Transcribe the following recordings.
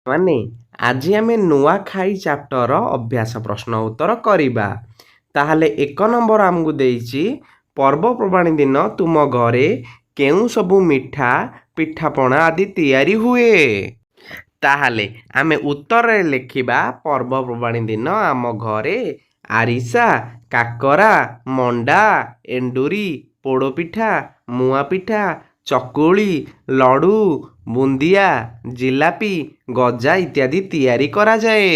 ମାନେ ଆଜି ଆମେ ନୂଆଖାଇ ଚାପ୍ଟର ଅଭ୍ୟାସ ପ୍ରଶ୍ନ ଉତ୍ତର କରିବା। ତାହେଲେ 1 ନମ୍ବର ଆମକୁ ଦେଇଛି ପର୍ବପର୍ବାଣୀ ଦିନ ତୁମ ଘରେ କେଉଁ ସବୁ ମିଠା ପିଠାପଣା ଆଦି ତିଆରି ହୁଏ। ତାହେଲେ ଆମେ ଉତ୍ତରରେ ଲେଖିବା ପର୍ବପର୍ବାଣୀ ଦିନ ଆମ ଘରେ ଆରିସା, କାକରା, ମଣ୍ଡା, ଏଣ୍ଡୁରି, ପୋଡ଼ପିଠା, ମୁଆଁପିଠା, ଚକୁଳି, ଲଡ଼ୁ, ବୁନ୍ଦିଆ, ଜିଲାପି, ଗଜା ଇତ୍ୟାଦି ତିଆରି କରାଯାଏ।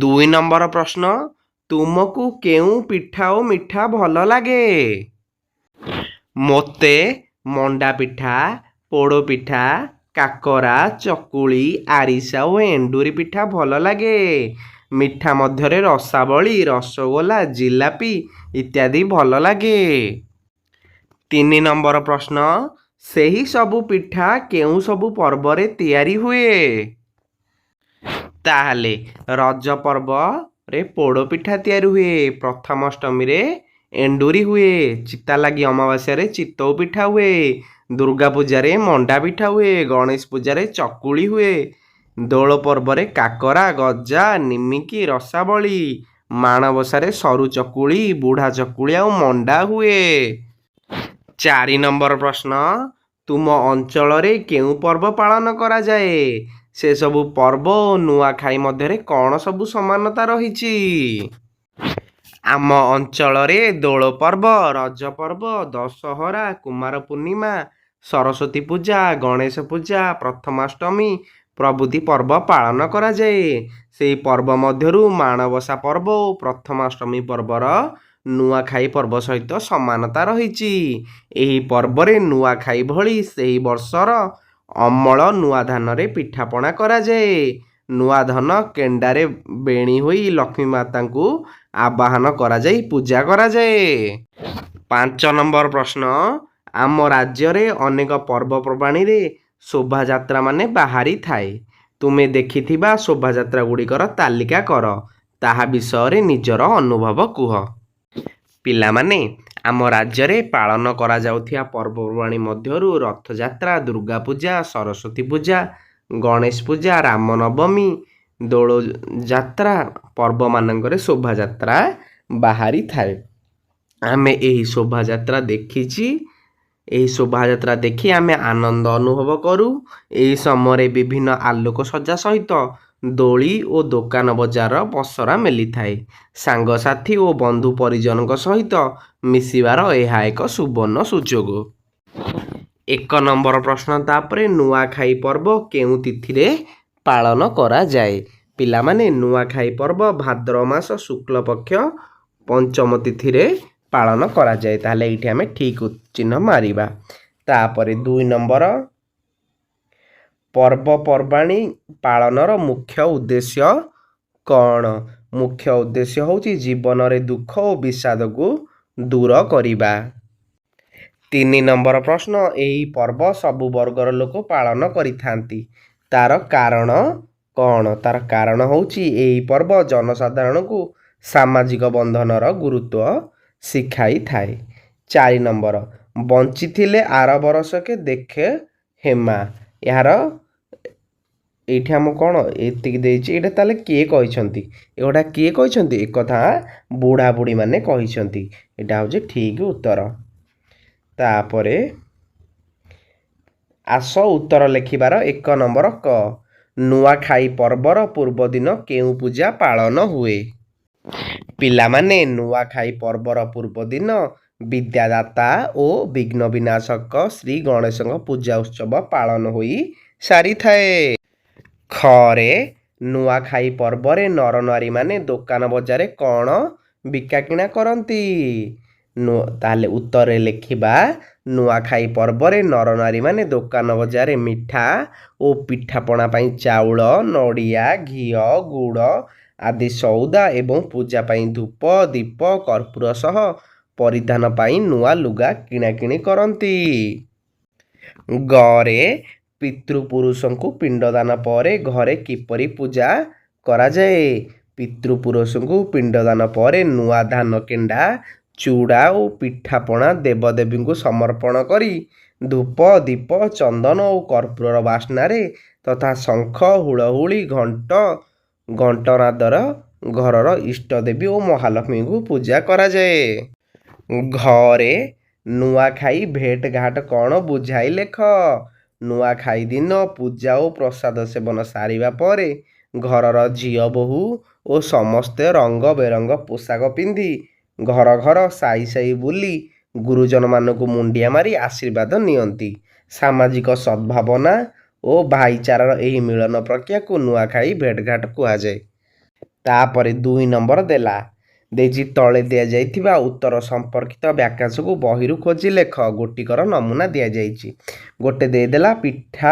2 ନମ୍ବର ପ୍ରଶ୍ନ, ତୁମକୁ କେଉଁ ପିଠା ଓ ମିଠା ଭଲ ଲାଗେ? ମୋତେ ମଣ୍ଡା ପିଠା, ପୋଡ଼ପିଠା, କାକରା, ଚକୁଳି, ଆରିସା ଓ ଏଣ୍ଡୁରି ପିଠା ଭଲ ଲାଗେ। ମିଠା ମଧ୍ୟରେ ରସାବଳୀ, ରସଗୋଲା, ଜିଲାପି ଇତ୍ୟାଦି ଭଲ ଲାଗେ। 3 ନମ୍ବର ପ୍ରଶ୍ନ, ସେହି ସବୁ ପିଠା କେଉଁ ସବୁ ପର୍ବରେ ତିଆରି ହୁଏ? ତାହେଲେ ରଜ ପର୍ବରେ ପୋଡ଼ପିଠା ତିଆରି ହୁଏ, ପ୍ରଥମାଷ୍ଟମୀରେ ଏଣ୍ଡୁରି ହୁଏ, ଚିତାଲାଗି ଅମାବାସ୍ୟାରେ ଚିତଉ ପିଠା ହୁଏ, ଦୁର୍ଗା ପୂଜାରେ ମଣ୍ଡା ପିଠା ହୁଏ, ଗଣେଶ ପୂଜାରେ ଚକୁଳି ହୁଏ, ଦୋଳ ପର୍ବରେ କାକରା, ଗଜା, ନିମିକି, ରସାବଳୀ, ମାଣବସାରେ ସରୁ ଚକୁଳି, ବୁଢ଼ା ଚକୁଳି ଆଉ ମଣ୍ଡା ହୁଏ। 4 ନମ୍ବର ପ୍ରଶ୍ନ, ତୁମ ଅଞ୍ଚଳରେ କେଉଁ ପର୍ବ ପାଳନ କରାଯାଏ? ସେସବୁ ପର୍ବ ଓ ନୂଆଖାଇ ମଧ୍ୟରେ କ'ଣ ସବୁ ସମାନତା ରହିଛି? ଆମ ଅଞ୍ଚଳରେ ଦୋଳ ପର୍ବ, ରଜ ପର୍ବ, ଦଶହରା, କୁମାର ପୂର୍ଣ୍ଣିମା, ସରସ୍ୱତୀ ପୂଜା, ଗଣେଶ ପୂଜା, ପ୍ରଥମାଷ୍ଟମୀ ପ୍ରଭୃତି ପର୍ବ ପାଳନ କରାଯାଏ। ସେହି ପର୍ବ ମଧ୍ୟରୁ ମାଣବସା ପର୍ବ ଓ ପ୍ରଥମାଷ୍ଟମୀ ପର୍ବର ନୂଆଖାଇ ପର୍ବ ସହିତ ସମାନତା ରହିଛି। ଏହି ପର୍ବରେ ନୂଆଖାଇ ଭଳି ସେହି ବର୍ଷର ଅମଳ ନୂଆ ଧାନରେ ପିଠାପଣା କରାଯାଏ। ନୂଆ ଧାନ କେଣ୍ଡାରେ ବେଣୀ ହୋଇ ଲକ୍ଷ୍ମୀ ମାତାଙ୍କୁ ଆବାହନ କରାଯାଇ ପୂଜା କରାଯାଏ। 5 ନମ୍ବର ପ୍ରଶ୍ନ, ଆମ ରାଜ୍ୟରେ ଅନେକ ପର୍ବପର୍ବାଣୀରେ ଶୋଭାଯାତ୍ରା ମାନେ ବାହାରିଥାଏ। ତୁମେ ଦେଖିଥିବା ଶୋଭାଯାତ୍ରା ଗୁଡ଼ିକର ତାଲିକା କର। ତାହା ବିଷୟରେ ନିଜର ଅନୁଭବ କୁହ। ପିଲାମାନେ, ଆମ ରାଜ୍ୟରେ ପାଳନ କରାଯାଉଥିବା ପର୍ବପର୍ବାଣୀ ମଧ୍ୟରୁ ରଥଯାତ୍ରା, ଦୁର୍ଗା ପୂଜା, ସରସ୍ୱତୀ ପୂଜା, ଗଣେଶ ପୂଜା, ରାମନବମୀ, ଦୋଳଯାତ୍ରା ପର୍ବମାନଙ୍କରେ ଶୋଭାଯାତ୍ରା ବାହାରିଥାଏ। ଆମେ ଏହି ଶୋଭାଯାତ୍ରା ଦେଖିଛି। ଏହି ଶୋଭାଯାତ୍ରା ଦେଖି ଆମେ ଆନନ୍ଦ ଅନୁଭବ କରୁ। ଏହି ସମୟରେ ବିଭିନ୍ନ ଆଲୋକ ସଜ୍ଜା ସହିତ ଦୋଳି ଓ ଦୋକାନ ବଜାର ପସରା ମେଲିଥାଏ। ସାଙ୍ଗସାଥୀ ଓ ବନ୍ଧୁ ପରିଜନଙ୍କ ସହିତ ମିଶିବାର ଏହା ଏକ ସୁବର୍ଣ୍ଣ ସୁଯୋଗ। 1 ନମ୍ବର ପ୍ରଶ୍ନ, ତାପରେ ନୂଆଖାଇ ପର୍ବ କେଉଁ ତିଥିରେ ପାଳନ କରାଯାଏ? ପିଲାମାନେ, ନୂଆଖାଇ ପର୍ବ ଭାଦ୍ରବ ମାସ ଶୁକ୍ଳପକ୍ଷ ପଞ୍ଚମ ତିଥିରେ ପାଳନ କରାଯାଏ। ତାହେଲେ ଏଇଠି ଆମେ ଠିକ୍ ଚିହ୍ନ ମାରିବା। ତାପରେ 2 ନମ୍ବର, ପର୍ବପର୍ବାଣୀ ପାଳନର ମୁଖ୍ୟ ଉଦ୍ଦେଶ୍ୟ କ'ଣ? ମୁଖ୍ୟ ଉଦ୍ଦେଶ୍ୟ ହେଉଛି ଜୀବନରେ ଦୁଃଖ ଓ ବିଷାଦକୁ ଦୂର କରିବା। 3 ନମ୍ବର ପ୍ରଶ୍ନ, ଏହି ପର୍ବ ସବୁ ବର୍ଗର ଲୋକ ପାଳନ କରିଥାନ୍ତି। ତାର କାରଣ କ'ଣ? ତାର କାରଣ ହେଉଛି ଏହି ପର୍ବ ଜନସାଧାରଣଙ୍କୁ ସାମାଜିକ ବନ୍ଧନର ଗୁରୁତ୍ୱ ଶିଖାଇଥାଏ। 4 ନମ୍ବର, ବଞ୍ଚିଥିଲେ ଆର ବରଷକେ ଦେଖେ ହେମା। ଏଇଠି ଆମକୁ କ'ଣ ଏତିକି ଦେଇଛି, ଏଇଟା ତାହେଲେ କିଏ କହିଛନ୍ତି? ଏଗୁଡ଼ା କିଏ କହିଛନ୍ତି? ଏକଥା ବୁଢ଼ାବୁଢ଼ୀ ମାନେ କହିଛନ୍ତି। ଏଇଟା ହେଉଛି ଠିକ୍ ଉତ୍ତର। ତାପରେ ଆସ ଉତ୍ତର ଲେଖିବାର 1 ନମ୍ବର କ, ନୂଆଖାଇ ପର୍ବର ପୂର୍ବଦିନ କେଉଁ ପୂଜା ପାଳନ ହୁଏ? ପିଲାମାନେ, ନୂଆଖାଇ ପର୍ବର ପୂର୍ବଦିନ ବିଦ୍ୟାଦାତା ଓ ବିଘ୍ନ ବିନାଶକ ଶ୍ରୀ ଗଣେଶଙ୍କ ପୂଜା ଉତ୍ସବ ପାଳନ ହୋଇ ସାରିଥାଏ। ଖରେ ନୂଆଖାଇ ପର୍ବରେ ନରନାରୀମାନେ ଦୋକାନ ବଜାରରେ କ'ଣ ବିକାକିଣା କରନ୍ତି? ତାହେଲେ ଉତ୍ତରରେ ଲେଖିବା, ନୂଆଖାଇ ପର୍ବରେ ନରନାରୀମାନେ ଦୋକାନ ବଜାରରେ ମିଠା ଓ ପିଠାପଣା ପାଇଁ ଚାଉଳ, ନଡ଼ିଆ, ଘିଅ, ଗୁଡ଼ ଆଦି ସଉଦା ଏବଂ ପୂଜା ପାଇଁ ଧୂପ, ଦୀପ, କର୍ପୂର ସହ ପରିଧାନ ପାଇଁ ନୂଆ ଲୁଗା କିଣାକିଣି କରନ୍ତି। ଗରେ ପିତୃପୁରୁଷଙ୍କୁ ପିଣ୍ଡଦାନ ପରେ ଘରେ କିପରି ପୂଜା କରାଯାଏ? ପିତୃପୁରୁଷଙ୍କୁ ପିଣ୍ଡଦାନ ପରେ ନୂଆ ଧାନ କେଣ୍ଡା, ଚୁଡ଼ା ଓ ପିଠାପଣା ଦେବଦେବୀଙ୍କୁ ସମର୍ପଣ କରି ଧୂପ, ଦୀପ, ଚନ୍ଦନ ଓ କର୍ପୂରର ବାସ୍ନାରେ ତଥା ଶଙ୍ଖ ହୁଳହୁଳି ଘଣ୍ଟନାଦର ଘରର ଇଷ୍ଟଦେବୀ ଓ ମହାଲକ୍ଷ୍ମୀଙ୍କୁ ପୂଜା କରାଯାଏ। ଘରେ ନୂଆଖାଇ ଭେଟ ଘାଟ କ'ଣ ବୁଝାଇ ଲେଖ। ନୂଆଖାଇ ଦିନ ପୂଜା ଓ ପ୍ରସାଦ ସେବନ ସାରିବା ପରେ ଘରର ଝିଅ ବୋହୂ ଓ ସମସ୍ତେ ରଙ୍ଗ ବେରଙ୍ଗ ପୋଷାକ ପିନ୍ଧି ଘର ଘର ସାହି ସାହି ବୁଲି ଗୁରୁଜନମାନଙ୍କୁ ମୁଣ୍ଡିଆ ମାରି ଆଶୀର୍ବାଦ ନିଅନ୍ତି। ସାମାଜିକ ସଦ୍ଭାବନା ଓ ଭାଇଚାରାର ଏହି ମିଳନ ପ୍ରକ୍ରିୟାକୁ ନୂଆଖାଇ ଭେଟଘାଟ କୁହାଯାଏ। ତାପରେ 2 ନମ୍ବର ଦେଇଛି ତଳେ ଦିଆଯାଇଥିବା ଉତ୍ତର ସମ୍ପର୍କିତ ବାକ୍ୟାଂଶକୁ ବହିରୁ ଖୋଜି ଲେଖ। ଗୋଟିକର ନମୁନା ଦିଆଯାଇଛି। ଗୋଟେ ଦେଇଦେଲା ପିଠା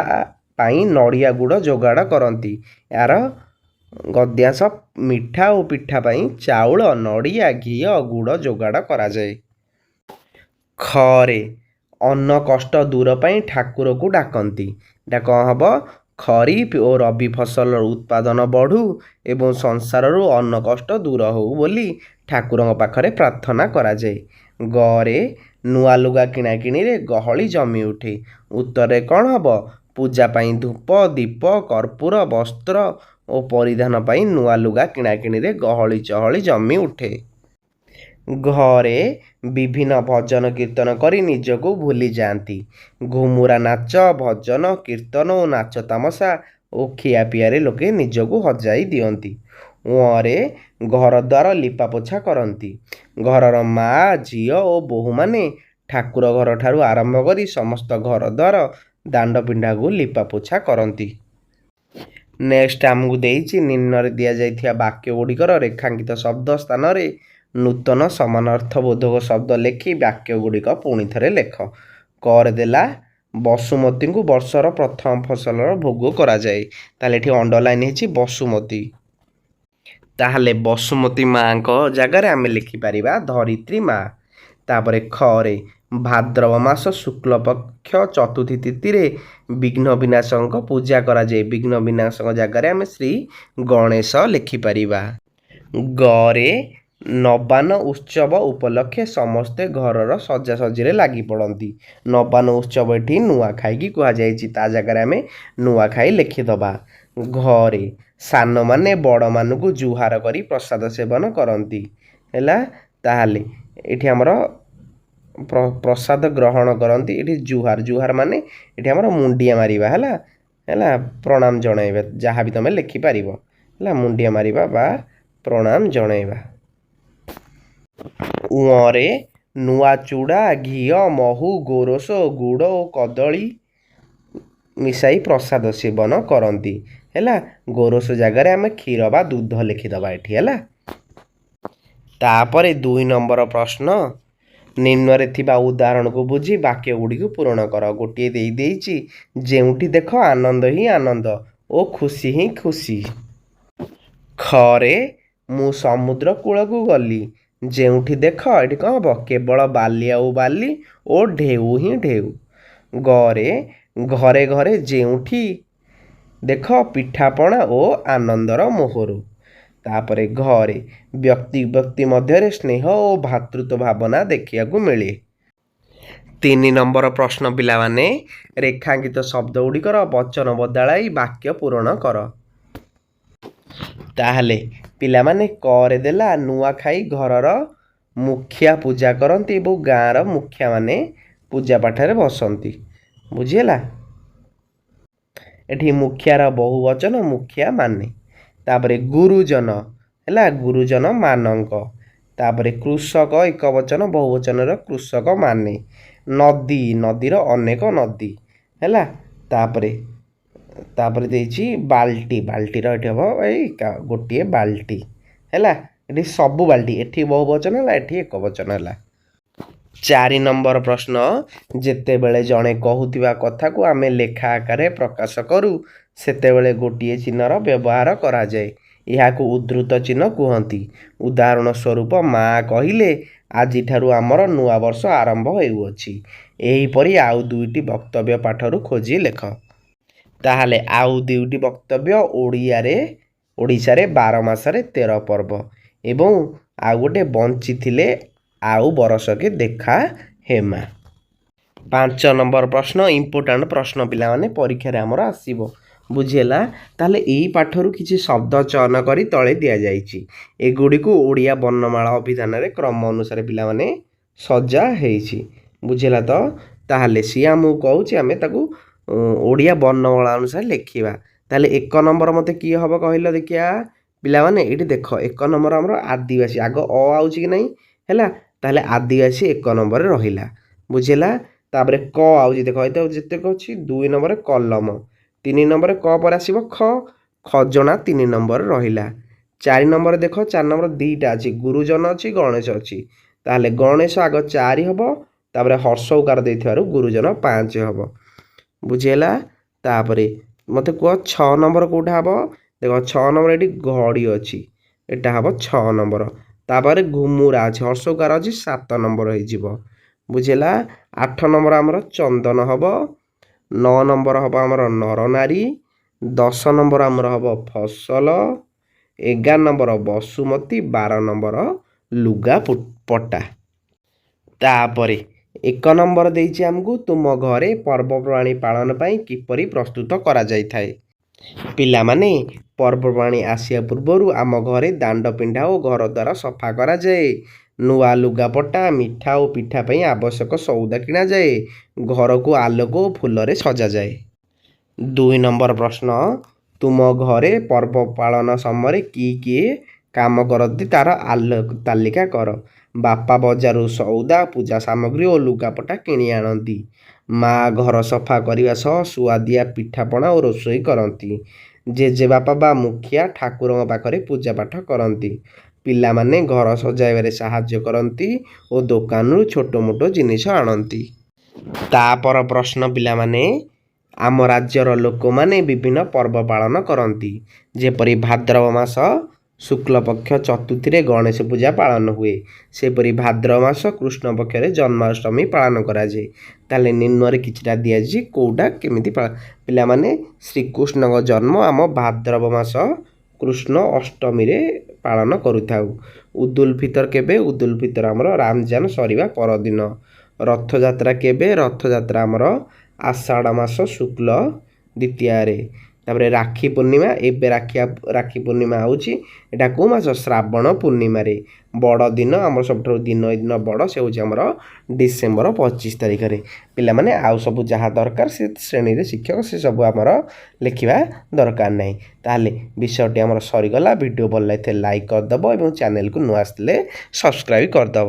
ପାଇଁ ନଡ଼ିଆ ଗୁଡ଼ ଯୋଗାଡ଼ କରନ୍ତି। ଏହାର ଗଦ୍ୟାଂଶ ମିଠା ଓ ପିଠା ପାଇଁ ଚାଉଳ ନଡ଼ିଆ ଘିଅ ଗୁଡ଼ ଯୋଗାଡ଼ କରାଯାଏ। ଖରେ ଅନ୍ନ କଷ୍ଟ ଦୂର ପାଇଁ ଠାକୁରକୁ ଡାକନ୍ତି। ଏଇଟା କ'ଣ ହେବ? ଖରିଫ ଓ ରବି ଫସଲର ଉତ୍ପାଦନ ବଢ଼ୁ ଏବଂ ସଂସାରରୁ ଅନ୍ନ କଷ୍ଟ ଦୂର ହେଉ ବୋଲି ଠାକୁରଙ୍କ ପାଖରେ ପ୍ରାର୍ଥନା କରାଯାଏ। ଗରେ ନୂଆ ଲୁଗା କିଣାକିଣିରେ ଗହଳି ଜମି ଉଠେ। ଉତ୍ତରରେ କ'ଣ ହେବ? ପୂଜା ପାଇଁ ଧୂପ ଦୀପ କର୍ପୂର ବସ୍ତ୍ର ଓ ପରିଧାନ ପାଇଁ ନୂଆ ଲୁଗା କିଣାକିଣିରେ ଗହଳି ଚହଳି ଜମି ଉଠେ। ଘରେ ବିଭିନ୍ନ ଭଜନ କୀର୍ତ୍ତନ କରି ନିଜକୁ ଭୁଲି ଯାଆନ୍ତି। ଘୁମୁରା ନାଚ ଭଜନ କୀର୍ତ୍ତନ ଓ ନାଚ ତାମସା ଓ ଖିଆପିଆରେ ଲୋକେ ନିଜକୁ ହଜାଇ ଦିଅନ୍ତି। ଉଅଁରେ ଘରଦ୍ୱାର ଲିପାପୋଛା କରନ୍ତି। ଘରର ମା ଝିଅ ଓ ବୋହୂମାନେ ଠାକୁର ଘରଠାରୁ ଆରମ୍ଭ କରି ସମସ୍ତ ଘରଦ୍ୱାର ଦାଣ୍ଡ ପିଣ୍ଡାକୁ ଲିପାପୋଛା କରନ୍ତି। ନେକ୍ସଟ ଆମକୁ ଦେଇଛି ନିମ୍ନରେ ଦିଆଯାଇଥିବା ବାକ୍ୟ ଗୁଡ଼ିକର ରେଖାଙ୍କିତ ଶବ୍ଦ ସ୍ଥାନରେ ନୂତନ ସମାନର୍ଥବୋଧକ ଶବ୍ଦ ଲେଖି ବାକ୍ୟ ଗୁଡ଼ିକ ପୁଣି ଥରେ ଲେଖ। କରେ ଦେଲା ବସୁମତୀଙ୍କୁ ବର୍ଷର ପ୍ରଥମ ଫସଲର ଭୋଗ କରାଯାଏ। ତାହେଲେ ଏଠି ଅଣ୍ଡରଲାଇନ୍ ହେଇଛି ବସୁମତୀ। ତାହେଲେ ବସୁମତୀ ମାଙ୍କ ଜାଗାରେ ଆମେ ଲେଖିପାରିବା ଧରିତ୍ରୀ ମା। ତାପରେ ଖରେ ଭାଦ୍ରବ ମାସ ଶୁକ୍ଲପକ୍ଷ ଚତୁର୍ଥୀ ତିଥିରେ ବିଘ୍ନ ବିନାଶଙ୍କ ପୂଜା କରାଯାଏ। ବିଘ୍ନ ବିନାଶଙ୍କ ଜାଗାରେ ଆମେ ଶ୍ରୀ ଗଣେଶ ଲେଖିପାରିବା। ଗରେ ନବାନ୍ନ ଉତ୍ସବ ଉପଲକ୍ଷେ ସମସ୍ତେ ଘରର ସଜାସଜିରେ ଲାଗି ପଡ଼ନ୍ତି। ନବାନ୍ନ ଉତ୍ସବ ଏଠି ନୂଆଖାଇକି କୁହାଯାଇଛି। ତା ଜାଗାରେ ଆମେ ନୂଆଖାଇ ଲେଖିଦେବା। ଘରେ ସାନମାନେ ବଡ଼ମାନଙ୍କୁ ଜୁହାର କରି ପ୍ରସାଦ ସେବନ କରନ୍ତି। ହେଲା, ତାହେଲେ ଏଠି ଆମର ପ୍ରସାଦ ଗ୍ରହଣ କରନ୍ତି। ଏଠି ଜୁହାର ମାନେ ଏଠି ଆମର ମୁଣ୍ଡିଆ ମାରିବା। ହେଲା ପ୍ରଣାମ ଜଣାଇବା। ଯାହା ବି ତୁମେ ଲେଖିପାରିବ। ହେଲା, ମୁଣ୍ଡିଆ ମାରିବା ବା ପ୍ରଣାମ ଜଣାଇବା। ଉଅଁରେ ନୂଆ ଚୁଡ଼ା ଘିଅ ମହୁ ଗୋରସ ଗୁଡ଼ ଓ କଦଳୀ ମିଶାଇ ପ୍ରସାଦ ସେବନ କରନ୍ତି। ହେଲା, ଗୋରସ ଜାଗାରେ ଆମେ କ୍ଷୀର ବା ଦୁଧ ଲେଖିଦେବା ଏଠି। ହେଲା, ତାପରେ 2 ନମ୍ବର ପ୍ରଶ୍ନ ନିମ୍ନରେ ଥିବା ଉଦାହରଣକୁ ବୁଝି ବାକ୍ୟ ଗୁଡ଼ିକୁ ପୂରଣ କର। ଗୋଟିଏ ଦେଇଛି ଯେଉଁଠି ଦେଖ ଆନନ୍ଦ ହିଁ ଆନନ୍ଦ ଓ ଖୁସି ହିଁ ଖୁସି। ଖରେ ମୁଁ ସମୁଦ୍ର କୂଳକୁ ଗଲି। ଯେଉଁଠି ଦେଖ ଏଠି କ'ଣ ହେବ? କେବଳ ବାଲି ଆଉ ବାଲି ଓ ଢେଉ ହିଁ ଢେଉ। ଗରେ ଘରେ ଘରେ ଯେଉଁଠି ଦେଖ ପିଠାପଣା ଓ ଆନନ୍ଦର ମୋହର। ତାପରେ ଘରେ ବ୍ୟକ୍ତି ବ୍ୟକ୍ତି ମଧ୍ୟରେ ସ୍ନେହ ଓ ଭାତୃତ୍ୱ ଭାବନା ଦେଖିବାକୁ ମିଳେ। 3 ନମ୍ବର ପ୍ରଶ୍ନ ପିଲାମାନେ ରେଖାଙ୍କିତ ଶବ୍ଦ ଗୁଡ଼ିକର ବଚନ ବଦଳାଇ ବାକ୍ୟ ପୂରଣ କର। ତାହେଲେ ପିଲାମାନେ କରେ ଦେଲା ନୂଆଖାଇ ଘରର ମୁଖିଆ ପୂଜା କରନ୍ତି ଏବଂ ଗାଁର ମୁଖିଆମାନେ ପୂଜା ପାଠରେ ବସନ୍ତି। ବୁଝିହେଲା? ଏଠି ମୁଖିଆର ବହୁ ବଚନ ମୁଖିଆ ମାନେ। ତାପରେ ଗୁରୁଜନ ହେଲା ଗୁରୁଜନ ମାନଙ୍କ। ତାପରେ କୃଷକ ଏକ ବଚନ ବହୁ ବଚନର କୃଷକ ମାନେ। ନଦୀ ନଦୀର ଅନେକ ନଦୀ। ହେଲା, ତାପରେ ଦେଇଛି ବାଲ୍ଟି। ବାଲ୍ଟିର ଏଠି ହେବ ଏଇ ଗୋଟିଏ ବାଲ୍ଟି। ହେଲା, ଏଠି ସବୁ ବାଲ୍ଟି। ଏଠି ବହୁ ବଚନ ହେଲା, ଏଠି ଏକ ବଚନ ହେଲା। 4 ନମ୍ବର ପ୍ରଶ୍ନ ଯେତେବେଳେ ଜଣେ କହୁଥିବା କଥାକୁ ଆମେ ଲେଖା ଆକାରରେ ପ୍ରକାଶ କରୁ ସେତେବେଳେ ଗୋଟିଏ ଚିହ୍ନର ବ୍ୟବହାର କରାଯାଏ। ଏହାକୁ ଉଦ୍ଧୃତ ଚିହ୍ନ କୁହନ୍ତି। ଉଦାହରଣ ସ୍ୱରୂପ ମା କହିଲେ ଆଜିଠାରୁ ଆମର ନୂଆ ବର୍ଷ ଆରମ୍ଭ ହେଉଅଛି। ଏହିପରି ଆଉ 2ଟି ବକ୍ତବ୍ୟ ପାଠରୁ ଖୋଜି ଲେଖ। ତାହେଲେ ଆଉ 2ଟି ବକ୍ତବ୍ୟ ଓଡ଼ିଶାରେ 12 ମାସରେ 13 ପର୍ବ ଏବଂ ଆଉ ଗୋଟେ ବଞ୍ଚିଥିଲେ ଆଉ ବରଷକେ ଦେଖା ହେମା। 5 ନମ୍ବର ପ୍ରଶ୍ନ ଇମ୍ପୋର୍ଟାଣ୍ଟ ପ୍ରଶ୍ନ ପିଲାମାନେ ପରୀକ୍ଷାରେ ଆମର ଆସିବ। ବୁଝିହେଲା। ତାହେଲେ ଏଇ ପାଠରୁ କିଛି ଶବ୍ଦ ଚୟନ କରି ତଳେ ଦିଆଯାଇଛି। ଏଗୁଡ଼ିକୁ ଓଡ଼ିଆ ବର୍ଣ୍ଣମାଳା ଅଭିଧାନରେ କ୍ରମ ଅନୁସାରେ ପିଲାମାନେ ସଜା ହେଇଛି। ବୁଝିହେଲା ତ? ତାହେଲେ ସିଏ ଆମକୁ କହୁଛି ଆମେ ତାକୁ ଓଡ଼ିଆ ବର୍ଣ୍ଣମାଳା ଅନୁସାରେ ଲେଖିବା। ତାହେଲେ 1 ନମ୍ବର ମୋତେ କିଏ ହେବ କହିଲ ଦେଖିଆ ପିଲାମାନେ? ଏଇଠି ଦେଖ 1 ନମ୍ବର ଆମର ଆଦିବାସୀ। ଆଗ ଅ ଆଉଛି କି ନାହିଁ ହେଲା। ତାହେଲେ ଆଦିବାସୀ 1 ନମ୍ବରରେ ରହିଲା। ବୁଝିହେଲା। ତାପରେ କ ଆଉଛି ଦେଖ ଏତ ଯେତେକ ଅଛି 2 ନମ୍ବରରେ କଲମ, 3 ନମ୍ବରରେ କ ପରେ ଆସିବ ଖ, ଖଜଣା 3 ନମ୍ବରରେ ରହିଲା। 4 ନମ୍ବରରେ ଦେଖ 4 ନମ୍ବର ଦୁଇଟା ଅଛି, ଗୁରୁଜନ ଅଛି ଗଣେଶ ଅଛି। ତାହେଲେ ଗଣେଶ ଆଗ 4 ହେବ, ତାପରେ ହର୍ଷ ଉକାର ଦେଇଥିବାରୁ ଗୁରୁଜନ 5 ହେବ। ବୁଝିହେଲା। ତାପରେ ମୋତେ କୁହ 6 ନମ୍ବର କେଉଁଟା ହେବ? ଦେଖ 6 ନମ୍ବର ଏଠି ଘଡ଼ି ଅଛି, ଏଇଟା ହେବ 6 ନମ୍ବର। ତାପରେ ଘୁମୁରା ଅଛି, ହର୍ଷ ଉକାର ଅଛି 7 ନମ୍ବର ହେଇଯିବ। ବୁଝିହେଲା। 8 ନମ୍ବର ଆମର ଚନ୍ଦନ ହେବ, 9 ନମ୍ବର ହେବ ଆମର ନରନାରୀ, 10 ନମ୍ବର ଆମର ହେବ ଫସଲ, 11 ନମ୍ବର ବସୁମତୀ, 12 ନମ୍ବର ଲୁଗା ପଟା। ତାପରେ 1 ନମ୍ବର ଦେଇଛି ଆମକୁ ତୁମ ଘରେ ପର୍ବପର୍ବାଣି ପାଳନ ପାଇଁ କିପରି ପ୍ରସ୍ତୁତ କରାଯାଇଥାଏ। ପିଲାମାନେ ପର୍ବପର୍ବାଣି ଆସିବା ପୂର୍ବରୁ ଆମ ଘରେ ଦାଣ୍ଡ ପିଣ୍ଡା ଓ ଘର ଦ୍ୱାର ସଫା କରାଯାଏ। ନୂଆ ଲୁଗାପଟା, ମିଠା ଓ ପିଠା ପାଇଁ ଆବଶ୍ୟକ ସଉଦା କିଣାଯାଏ। ଘରକୁ ଆଲୋକ ଓ ଫୁଲରେ ସଜାଯାଏ। 2 ନମ୍ବର ପ୍ରଶ୍ନ, ତୁମ ଘରେ ପର୍ବ ପାଳନ ସମୟରେ କିଏ କାମ କରନ୍ତି ତାର ତାଲିକା କର। ବାପା ବଜାରରୁ ସଉଦା, ପୂଜା ସାମଗ୍ରୀ ଓ ଲୁଗାପଟା କିଣି ଆଣନ୍ତି। ମା ଘର ସଫା କରିବା ସହ ସୁଆଦିଆ ପିଠାପଣା ଓ ରୋଷେଇ କରନ୍ତି। ଜେଜେବାପା ବା ମୁଖିଆ ଠାକୁରଙ୍କ ପାଖରେ ପୂଜା ପାଠ କରନ୍ତି। ପିଲାମାନେ ଘର ସଜାଇବାରେ ସାହାଯ୍ୟ କରନ୍ତି ଓ ଦୋକାନରୁ ଛୋଟ ମୋଟ ଜିନିଷ ଆଣନ୍ତି। ତାପର ପ୍ରଶ୍ନ ପିଲାମାନେ, ଆମ ରାଜ୍ୟର ଲୋକମାନେ ବିଭିନ୍ନ ପର୍ବ ପାଳନ କରନ୍ତି। ଯେପରି ଭାଦ୍ରବ ମାସ ଶୁକ୍ଲପକ୍ଷ ଚତୁର୍ଥୀରେ ଗଣେଶ ପୂଜା ପାଳନ ହୁଏ, ସେପରି ଭାଦ୍ରବ ମାସ କୃଷ୍ଣ ପକ୍ଷରେ ଜନ୍ମାଷ୍ଟମୀ ପାଳନ କରାଯାଏ। ତାହେଲେ ନିମ୍ନରେ କିଛିଟା ଦିଆଯାଇଛି, କେଉଁଟା କେମିତି ପିଲାମାନେ ଶ୍ରୀକୃଷ୍ଣଙ୍କ ଜନ୍ମ ଆମ ଭାଦ୍ରବ ମାସ କୃଷ୍ଣ ଅଷ୍ଟମୀରେ ପାଳନ କରିଥାଉ। ଉଦୁଲ ଫିତର କେବେ? ଉଦୁଲ ଫିତର ଆମର ରମଜାନ ସରିବା ପରଦିନ। ରଥଯାତ୍ରା କେବେ? ରଥଯାତ୍ରା ଆମର ଆଷାଢ଼ ମାସ ଶୁକ୍ଳ ଦ୍ୱିତୀୟାରେ। ତାପରେ ରାକ୍ଷୀ ପୂର୍ଣ୍ଣିମା, ଏବେ ରାକ୍ଷୀ ପୂର୍ଣ୍ଣିମା ହେଉଛି, ଏଇଟା କେଉଁ ମାସ? ଶ୍ରାବଣ ପୂର୍ଣ୍ଣିମାରେ। ବଡ଼ଦିନ ଆମର ସବୁଠାରୁ ଦିନ ବଡ଼, ସେ ହେଉଛି ଆମର ଡିସେମ୍ବର 25 ତାରିଖରେ। ପିଲାମାନେ ଆଉ ସବୁ ଯାହା ଦରକାର ସେ ଶ୍ରେଣୀରେ ଶିକ୍ଷକ ସେ ସବୁ ଆମର ଲେଖିବା ଦରକାର ନାହିଁ। ତାହେଲେ ବିଷୟଟି ଆମର ସରିଗଲା। ଭିଡ଼ିଓ ଭଲ ଲାଗିଥିଲେ ଲାଇକ୍ କରିଦେବ ଏବଂ ଚ୍ୟାନେଲକୁ ନୂଆ ଆସିଥିଲେ ସବସ୍କ୍ରାଇବ୍ କରିଦେବ।